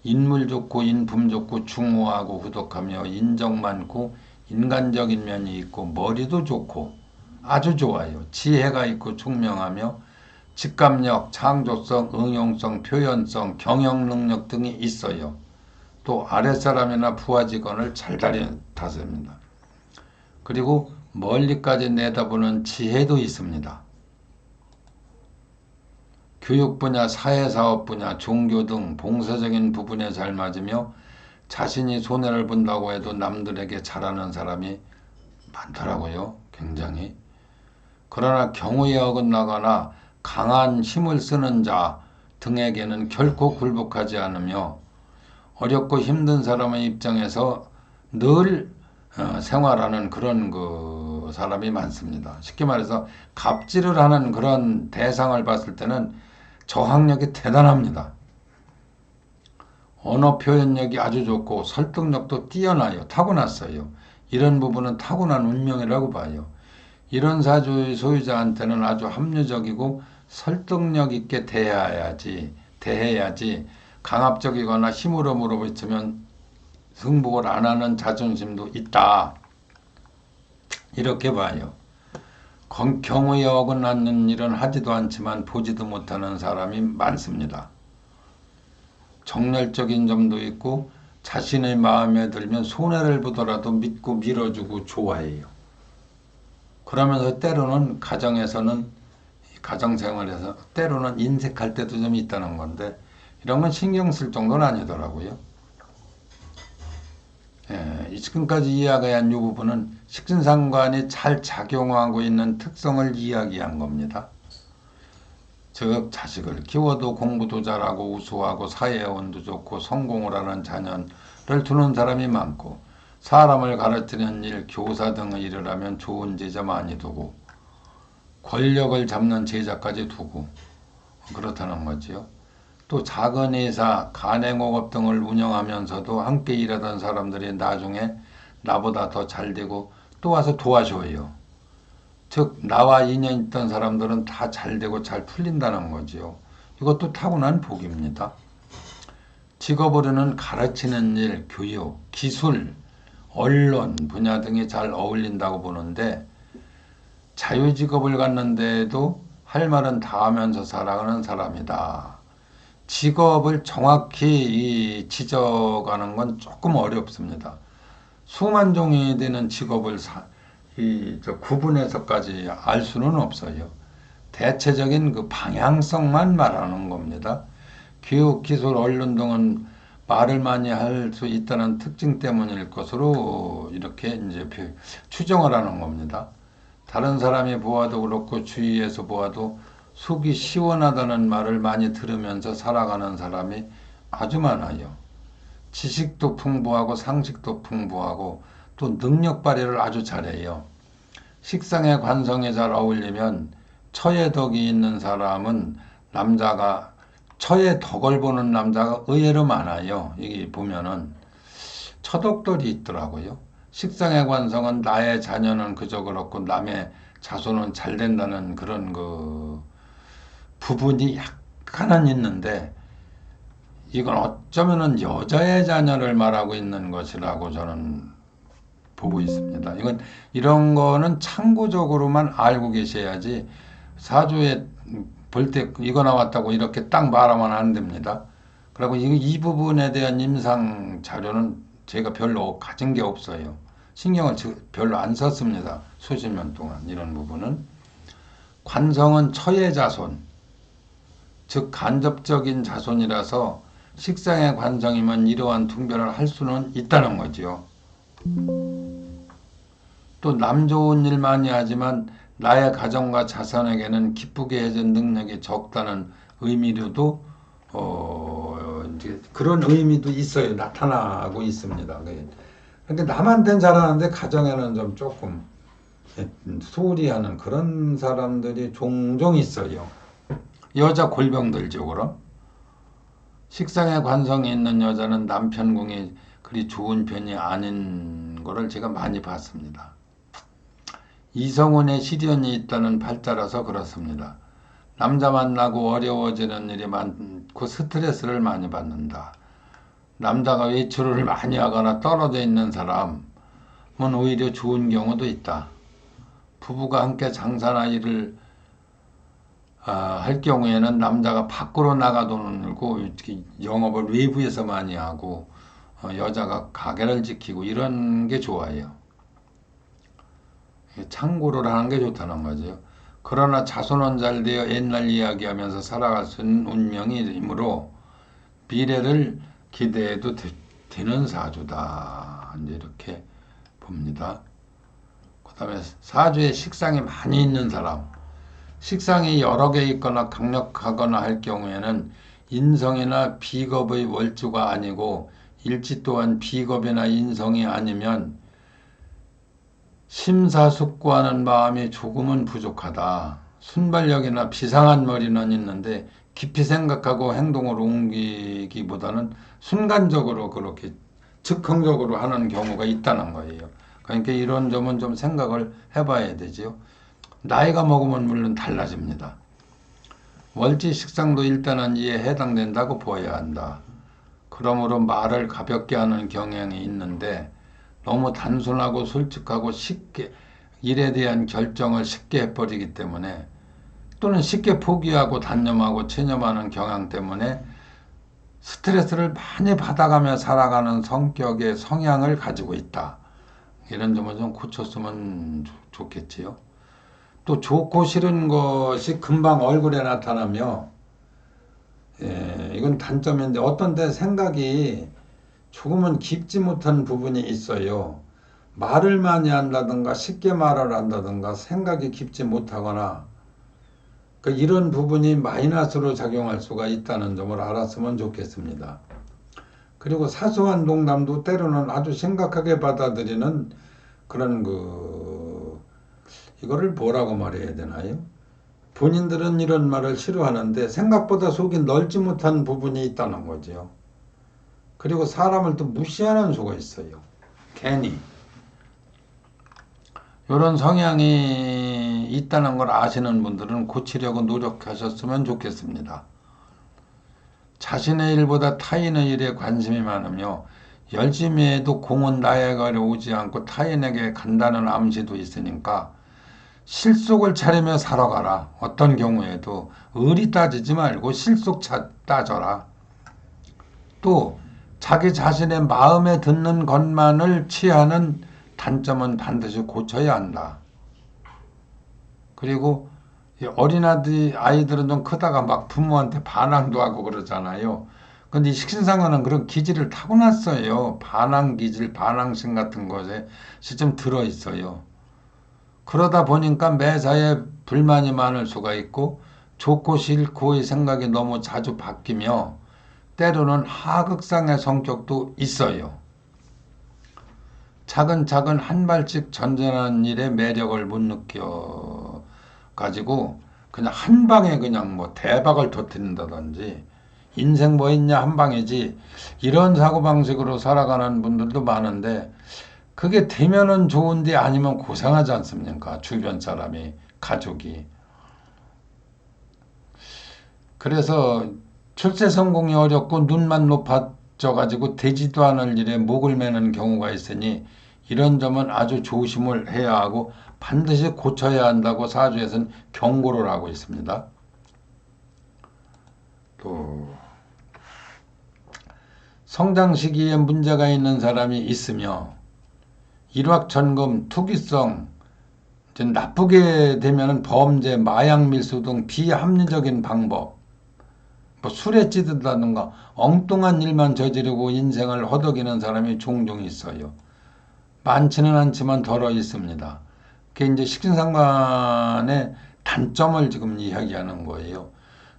인물 좋고 인품 좋고 중후하고 후덕하며 인정 많고 인간적인 면이 있고 머리도 좋고 아주 좋아요. 지혜가 있고 총명하며 직감력, 창조성, 응용성, 표현성, 경영 능력 등이 있어요. 또 아랫사람이나 부하 직원을 잘 다스립니다. 그리고 멀리까지 내다보는 지혜도 있습니다. 교육 분야, 사회사업 분야, 종교 등 봉사적인 부분에 잘 맞으며 자신이 손해를 본다고 해도 남들에게 잘하는 사람이 많더라고요. 굉장히. 그러나 경우에 어긋나거나 강한 힘을 쓰는 자 등에게는 결코 굴복하지 않으며 어렵고 힘든 사람의 입장에서 늘 생활하는 그런 그 사람이 많습니다. 쉽게 말해서 갑질을 하는 그런 대상을 봤을 때는 저항력이 대단합니다. 언어 표현력이 아주 좋고 설득력도 뛰어나요. 타고났어요. 이런 부분은 타고난 운명이라고 봐요. 이런 사주의 소유자한테는 아주 합리적이고 설득력 있게 대해야지 강압적이거나 힘으로 물어붙이면 승복을 안 하는 자존심도 있다. 이렇게 봐요. 경우에 어긋나는 일은 하지도 않지만 보지도 못하는 사람이 많습니다. 정열적인 점도 있고 자신의 마음에 들면 손해를 보더라도 믿고 밀어주고 좋아해요. 그러면서 때로는 가정에서는 가정생활에서 때로는 인색할 때도 좀 있다는 건데 이런 건 신경 쓸 정도는 아니더라고요. 지금까지 이야기한 이 부분은 식신상관이 잘 작용하고 있는 특성을 이야기한 겁니다. 즉 자식을 키워도 공부도 잘하고 우수하고 사회원도 좋고 성공을 하는 자녀를 두는 사람이 많고 사람을 가르치는 일, 교사 등의 일을 하면 좋은 제자 많이 두고 권력을 잡는 제자까지 두고 그렇다는 거지요. 또 작은 회사, 간행업업 등을 운영하면서도 함께 일하던 사람들이 나중에 나보다 더 잘되고 또 와서 도와줘요. 즉 나와 인연 있던 사람들은 다 잘되고 잘 풀린다는 거지요. 이것도 타고난 복입니다. 직업으로는 가르치는 일, 교육, 기술, 언론 분야 등이 잘 어울린다고 보는데 자유직업을 갖는데도 할 말은 다 하면서 살아가는 사람이다. 직업을 정확히 지적하는 건 조금 어렵습니다. 수만 종이 되는 직업을 구분해서까지 알 수는 없어요. 대체적인 그 방향성만 말하는 겁니다. 교육, 기술, 언론 등은 말을 많이 할 수 있다는 특징 때문일 것으로 이렇게 이제 추정을 하는 겁니다. 다른 사람이 보아도 그렇고 주위에서 보아도 속이 시원하다는 말을 많이 들으면서 살아가는 사람이 아주 많아요. 지식도 풍부하고 상식도 풍부하고 또 능력 발휘를 아주 잘해요. 식상의 관성에 잘 어울리면 처의 덕이 있는 사람은 남자가 처의 덕을 보는 남자가 의외로 많아요. 여기 보면은 처덕들이 있더라고요. 식상의 관성은 나의 자녀는 그저 그렇고 남의 자손은 잘 된다는 그런 그 부분이 약간은 있는데 이건 어쩌면은 여자의 자녀를 말하고 있는 것이라고 저는 보고 있습니다. 이건 이런 거는 참고적으로만 알고 계셔야지 사주에 볼 때 이거 나왔다고 이렇게 딱 말하면 안 됩니다. 그리고 이 부분에 대한 임상 자료는 제가 별로 가진 게 없어요. 신경을 별로 안 썼습니다. 수십 년 동안 이런 부분은. 관성은 처의 자손, 즉 간접적인 자손이라서 식상의 관성이면 이러한 퉁변을 할 수는 있다는 거죠. 또 남 좋은 일 많이 하지만 나의 가정과 자손에게는 기쁘게 해준 능력이 적다는 의미로도 이제 그런 의미도 있어요. 나타나고 있습니다. 그러니까 남한테는 잘하는데 가정에는 좀 조금 소홀히 하는 그런 사람들이 종종 있어요. 여자 골병들적으로. 식상에 관성이 있는 여자는 남편 궁이 그리 좋은 편이 아닌 거를 제가 많이 봤습니다. 이성운에 시련이 있다는 팔자라서 그렇습니다. 남자 만나고 어려워지는 일이 많고 스트레스를 많이 받는다. 남자가 외출을 많이 하거나 떨어져 있는 사람은 오히려 좋은 경우도 있다. 부부가 함께 장사나 일을 할 경우에는 남자가 밖으로 나가 돈을 벌고 영업을 외부에서 많이 하고 여자가 가게를 지키고 이런 게 좋아요. 창고를 하는 게 좋다는 거죠. 그러나 자손은 잘 되어 옛날 이야기하면서 살아갈 수 있는 운명이므로 미래를 기대해도 되는 사주다. 이제 이렇게 봅니다. 그 다음에 사주에 식상이 많이 있는 사람. 식상이 여러 개 있거나 강력하거나 할 경우에는 인성이나 비겁의 월주가 아니고 일지 또한 비겁이나 인성이 아니면 심사숙고하는 마음이 조금은 부족하다. 순발력이나 비상한 머리는 있는데 깊이 생각하고 행동으로 옮기기보다는 순간적으로 그렇게 즉흥적으로 하는 경우가 있다는 거예요. 그러니까 이런 점은 좀 생각을 해봐야 되죠. 나이가 먹으면 물론 달라집니다. 월지 식상도 일단은 이에 해당된다고 보아야 한다. 그러므로 말을 가볍게 하는 경향이 있는데 너무 단순하고 솔직하고 쉽게 일에 대한 결정을 쉽게 해버리기 때문에 또는 쉽게 포기하고 단념하고 체념하는 경향 때문에 스트레스를 많이 받아가며 살아가는 성격의 성향을 가지고 있다. 이런 점을 좀 고쳤으면 좋겠지요. 또 좋고 싫은 것이 금방 얼굴에 나타나며 이건 단점인데 어떤 때 생각이 조금은 깊지 못한 부분이 있어요. 말을 많이 한다든가 쉽게 말을 한다든가 생각이 깊지 못하거나 이런 부분이 마이너스로 작용할 수가 있다는 점을 알았으면 좋겠습니다. 그리고 사소한 농담도 때로는 아주 심각하게 받아들이는 그런 이거를 뭐라고 말해야 되나요? 본인들은 이런 말을 싫어하는데 생각보다 속이 넓지 못한 부분이 있다는 거죠. 그리고 사람을 또 무시하는 수가 있어요. 괜히. 이런 성향이 있다는 걸 아시는 분들은 고치려고 노력하셨으면 좋겠습니다. 자신의 일보다 타인의 일에 관심이 많으며 열심히 해도 공은 나에게 오지 않고 타인에게 간다는 암시도 있으니까 실속을 차리며 살아가라. 어떤 경우에도 의리 따지지 말고 실속 따져라. 또 자기 자신의 마음에 듣는 것만을 취하는 단점은 반드시 고쳐야 한다. 그리고 아이들은 좀 크다가 막 부모한테 반항도 하고 그러잖아요. 근데 이 식신상어는 그런 기질을 타고났어요. 반항 기질, 반항심 같은 것에 좀 들어있어요. 그러다 보니까 매사에 불만이 많을 수가 있고 좋고 싫고의 생각이 너무 자주 바뀌며 때로는 하극상의 성격도 있어요. 차근차근 한 발씩 전전하는 일에 매력을 못 느껴 가지고 그냥 한 방에 그냥 뭐 대박을 터뜨린다든지 인생 뭐 있냐 한 방이지 이런 사고방식으로 살아가는 분들도 많은데 그게 되면은 좋은데 아니면 고생하지 않습니까? 주변 사람이, 가족이. 그래서 출세 성공이 어렵고 눈만 높아져 가지고 되지도 않을 일에 목을 매는 경우가 있으니 이런 점은 아주 조심을 해야 하고 반드시 고쳐야 한다고 사주에서는 경고를 하고 있습니다. 또 성장 시기에 문제가 있는 사람이 있으며 일확천금, 투기성, 나쁘게 되면 범죄, 마약 밀수 등 비합리적인 방법, 뭐 술에 찌든다든가 엉뚱한 일만 저지르고 인생을 허덕이는 사람이 종종 있어요. 많지는 않지만 덜어 있습니다. 그게 이제 식신상관의 단점을 지금 이야기하는 거예요.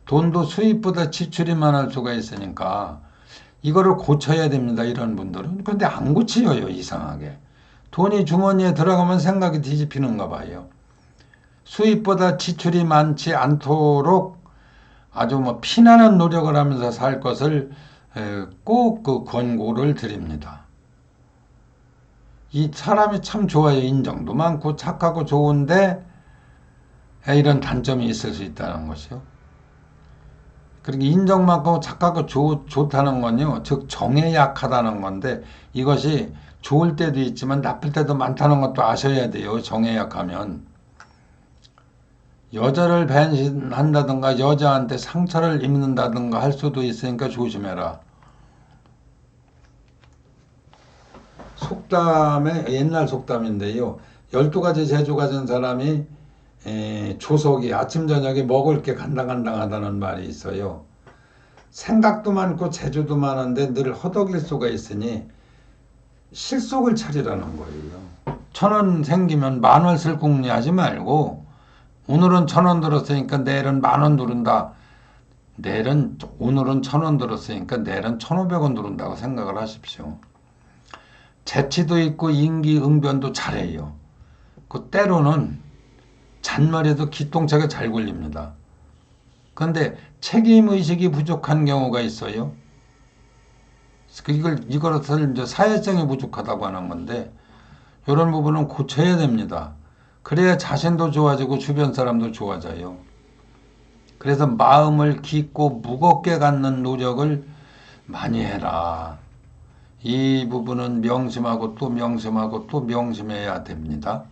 돈도 수입보다 지출이 많을 수가 있으니까 이거를 고쳐야 됩니다. 이런 분들은. 근데 안 고쳐요. 이상하게. 돈이 주머니에 들어가면 생각이 뒤집히는가 봐요. 수입보다 지출이 많지 않도록 아주 뭐 피나는 노력을 하면서 살 것을 꼭 그 권고를 드립니다. 이 사람이 참 좋아요. 인정도 많고 착하고 좋은데 이런 단점이 있을 수 있다는 것이요. 그러니까 인정 많고 착하고 좋다는 건요. 즉 정에 약하다는 건데 이것이 좋을 때도 있지만 나쁠 때도 많다는 것도 아셔야 돼요. 정에 약하면. 여자를 배신한다든가 여자한테 상처를 입는다든가 할 수도 있으니까 조심해라. 속담에 옛날 속담인데요. 12가지 재주 가진 사람이 조석이 아침 저녁에 먹을 게 간당간당하다는 말이 있어요. 생각도 많고 재주도 많은데 늘 허덕일 수가 있으니 실속을 차리라는 거예요. 1,000원 생기면 10,000원 쓸 궁리하지 말고 오늘은 1,000원 들었으니까 내일은 10,000원 들은다. 오늘은 1,000원 들었으니까 내일은 1,500원 들은다고 생각을 하십시오. 재치도 있고 임기응변도 잘해요. 그 때로는 잔머리도 기똥차게 잘 굴립니다. 그런데 책임의식이 부족한 경우가 있어요. 이것을 이제 사회성이 부족하다고 하는 건데, 이런 부분은 고쳐야 됩니다. 그래야 자신도 좋아지고 주변 사람도 좋아져요. 그래서 마음을 깊고 무겁게 갖는 노력을 많이 해라. 이 부분은 명심하고 또 명심하고 또 명심해야 됩니다.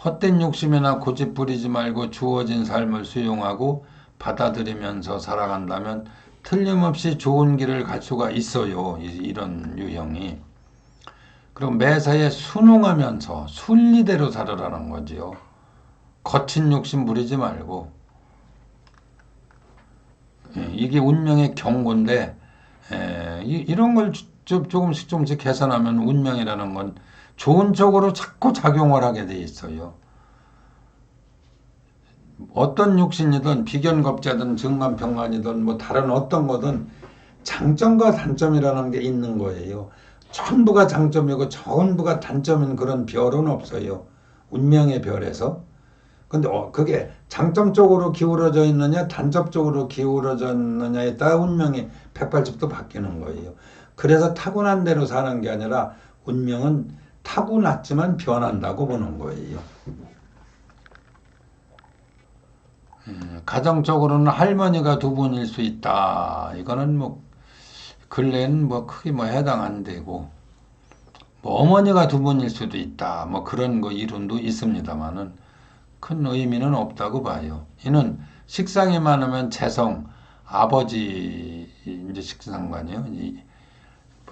헛된 욕심이나 고집 부리지 말고 주어진 삶을 수용하고 받아들이면서 살아간다면 틀림없이 좋은 길을 갈 수가 있어요. 이런 유형이. 그리고 매사에 순응하면서 순리대로 살아라는 거지요. 거친 욕심 부리지 말고. 이게 운명의 경고인데 이런 걸 조금씩 개선하면 운명이라는 건 좋은 쪽으로 자꾸 작용을 하게 돼 있어요. 어떤 육신이든 비견겁자든 증간평간이든 뭐 다른 어떤 거든 장점과 단점이라는 게 있는 거예요. 전부가 장점이고 전부가 단점인 그런 별은 없어요. 운명의 별에서. 근데 그게 장점 쪽으로 기울어져 있느냐 단점 쪽으로 기울어져 있느냐에 따라 운명이 180도 바뀌는 거예요. 그래서 타고난 대로 사는 게 아니라 운명은 타고났지만 변한다고 보는 거예요. 가정적으로는 할머니가 2분일 수 있다. 이거는 뭐 근래는 뭐 크게 뭐 해당 안 되고 뭐 어머니가 2분일 수도 있다. 뭐 그런 거 이론도 있습니다만은 큰 의미는 없다고 봐요. 이는 식상이 많으면 재성 아버지 이제 식상관이요.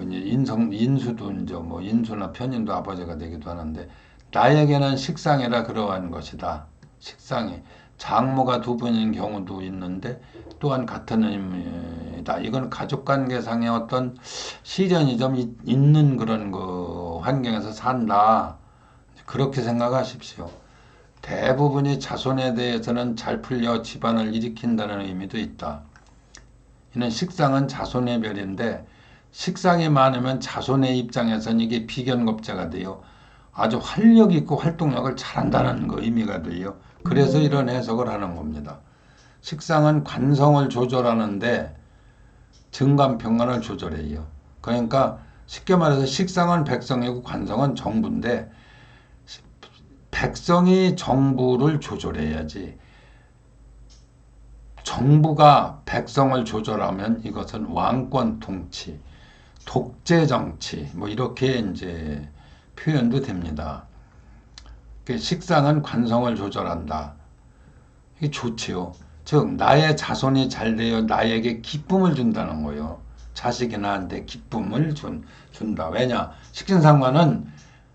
인수도 이제 뭐 인수나 편인도 아버지가 되기도 하는데 나에게는 식상이라 그러한 것이다. 식상이 장모가 2분인 경우도 있는데 또한 같은 의미다. 이건 가족관계상의 어떤 시련이 좀 있는 그런 그 환경에서 산다. 그렇게 생각하십시오. 대부분이 자손에 대해서는 잘 풀려 집안을 일으킨다는 의미도 있다. 이는 식상은 자손의 별인데 식상이 많으면 자손의 입장에서는 이게 비견겁자가 돼요. 아주 활력 있고 활동력을 잘한다는 그 의미가 돼요. 그래서 이런 해석을 하는 겁니다. 식상은 관성을 조절하는데 증관평간을 조절해요. 그러니까 쉽게 말해서 식상은 백성이고 관성은 정부인데 백성이 정부를 조절해야지 정부가 백성을 조절하면 이것은 왕권 통치, 독재 정치 뭐 이렇게 이제 표현도 됩니다. 식상은 관성을 조절한다. 이게 좋지요. 즉 나의 자손이 잘 되어 나에게 기쁨을 준다는 거예요. 자식이 나한테 기쁨을 준다. 왜냐? 식신상관은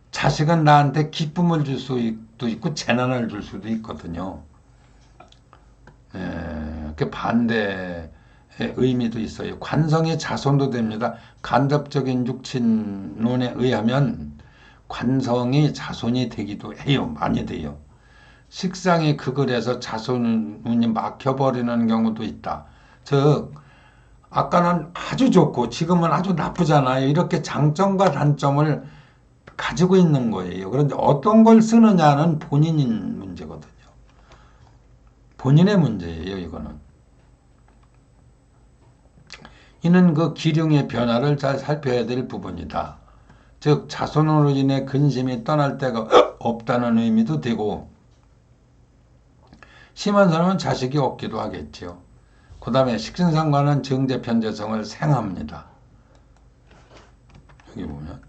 자식은 나한테 기쁨을 줄 수도 있고 재난을 줄 수도 있거든요. 그 반대의 의미도 있어요. 관성이 자손도 됩니다. 간접적인 육친론에 의하면 관성이 자손이 되기도 해요. 많이 돼요. 식상이 그글에서 자손운이 막혀버리는 경우도 있다. 즉 아까는 아주 좋고 지금은 아주 나쁘잖아요. 이렇게 장점과 단점을 가지고 있는 거예요. 그런데 어떤 걸 쓰느냐는 본인의 문제거든요. 본인의 문제예요, 이거는. 이는 그 기륭의 변화를 잘 살펴야 될 부분이다. 즉 자손으로 인해 근심이 떠날 데가 없다는 의미도 되고, 심한 사람은 자식이 없기도 하겠지요. 그 다음에 식신상관은 정제편제성을 생합니다. 여기 보면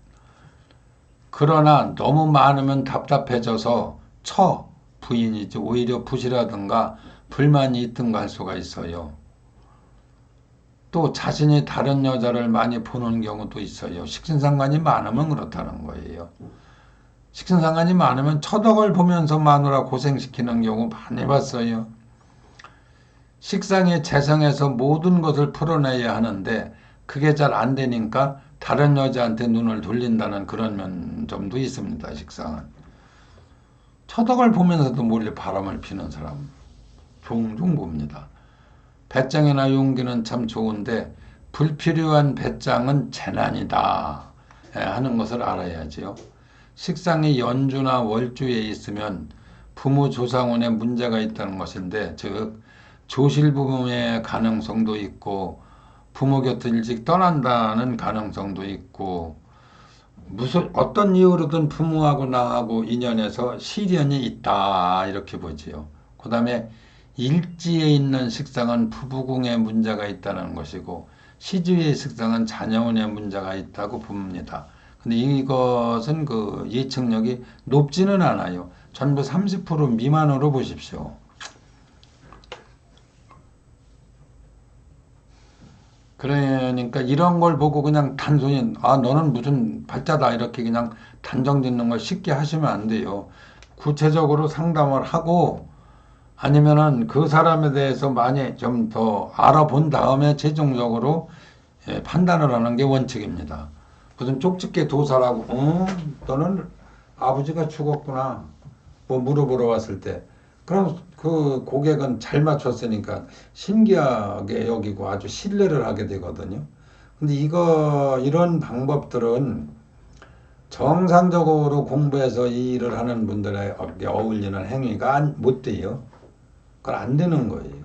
그러나 너무 많으면 답답해져서 부인이지 오히려 부실하든가 불만이 있든가 할 수가 있어요. 또 자신이 다른 여자를 많이 보는 경우도 있어요. 식신상관이 많으면 그렇다는 거예요. 식신상관이 많으면 처덕을 보면서 마누라 고생시키는 경우 많이 봤어요. 식상의 재성에서 모든 것을 풀어내야 하는데 그게 잘 안 되니까 다른 여자한테 눈을 돌린다는 그런 점도 있습니다. 식상은. 처덕을 보면서도 몰래 바람을 피는 사람 종종 봅니다. 배짱이나 용기는 참 좋은데 불필요한 배짱은 재난이다 하는 것을 알아야지요. 식상이 연주나 월주에 있으면 부모 조상운에 문제가 있다는 것인데, 즉 조실부모의 가능성도 있고 부모 곁을 일찍 떠난다는 가능성도 있고, 무슨 어떤 이유로든 부모하고 나하고 인연에서 시련이 있다 이렇게 보지요. 그 다음에 일지에 있는 식상은 부부궁에 문제가 있다는 것이고, 시주의 식상은 자녀운에 문제가 있다고 봅니다. 근데 이것은 그 예측력이 높지는 않아요. 전부 30% 미만으로 보십시오. 그러니까 이런 걸 보고 그냥 단순히 너는 무슨 발자다 이렇게 그냥 단정 짓는 걸 쉽게 하시면 안 돼요. 구체적으로 상담을 하고 아니면은 그 사람에 대해서 많이 좀 더 알아본 다음에 최종적으로 판단을 하는 게 원칙입니다. 무슨 쪽집게 도사라고 너는 아버지가 죽었구나 뭐 물어보러 왔을 때 그럼 그 고객은 잘 맞췄으니까 신기하게 여기고 아주 신뢰를 하게 되거든요. 근데 이런 방법들은 정상적으로 공부해서 이 일을 하는 분들에게 어울리는 행위가 못 돼요. 그건 안 되는 거예요.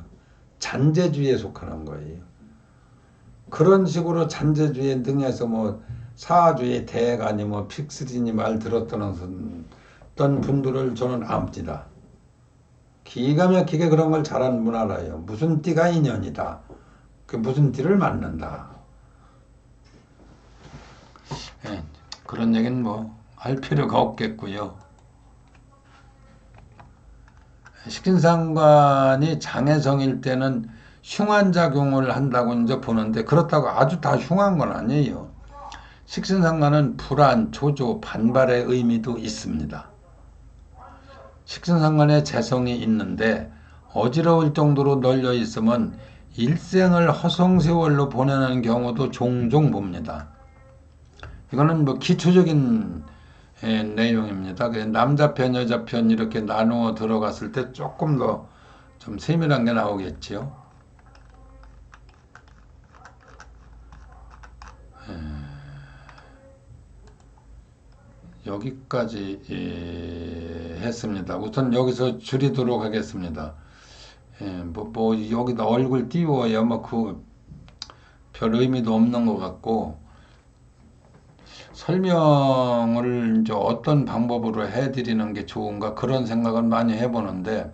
잔재주의에 속하는 거예요. 그런 식으로 잔재주의에 능해서 뭐 사주의 대가니 뭐 픽스리니 말 들었던 분들을 저는 압니다. 기가 막히게 그런 걸 잘하는 분 알아요. 무슨 띠가 인연이다. 그 무슨 띠를 맞는다. 그런 얘기는 뭐 할 필요가 없겠고요. 식신상관이 장애성일 때는 흉한작용을 한다고 이제 보는데, 그렇다고 아주 다 흉한 건 아니에요. 식신상관은 불안, 조조, 반발의 의미도 있습니다. 식신상관에 재성이 있는데 어지러울 정도로 널려 있으면 일생을 허송세월로 보내는 경우도 종종 봅니다. 이거는 뭐 기초적인 내용입니다. 남자편, 여자편 이렇게 나누어 들어갔을 때 조금 더 좀 세밀한 게 나오겠지요. 여기까지 했습니다. 우선 여기서 줄이도록 하겠습니다. 여기다 얼굴 띄워야 뭐 그 별 의미도 없는 것 같고, 설명을 이제 어떤 방법으로 해드리는 게 좋은가 그런 생각은 많이 해보는데,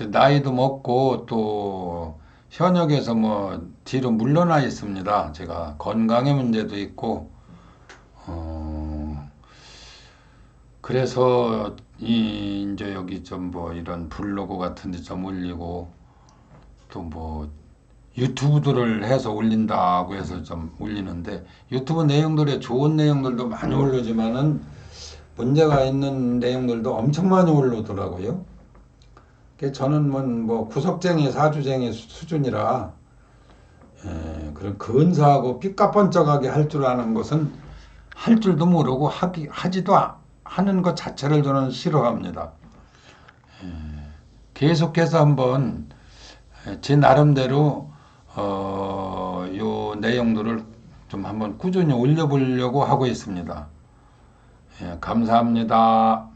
나이도 먹고 또 현역에서 뭐 뒤로 물러나 있습니다. 제가 건강의 문제도 있고, 그래서 이제 여기 좀 뭐 이런 블로그 같은 데 좀 올리고 또 뭐 유튜브들을 해서 올린다고 해서 좀 올리는데, 유튜브 내용들에 좋은 내용들도 많이 올리지만은 문제가 있는 내용들도 엄청 많이 올라오더라고요. 저는 뭐 구석쟁이 사주쟁이 수준이라 그런 근사하고 삐까뻔쩍하게 할 줄 아는 것은 할 줄도 모르고 하지도 하는 것 자체를 저는 싫어합니다. 계속해서 한번 제 나름대로 요 내용들을 좀 한번 꾸준히 올려보려고 하고 있습니다. 예, 감사합니다.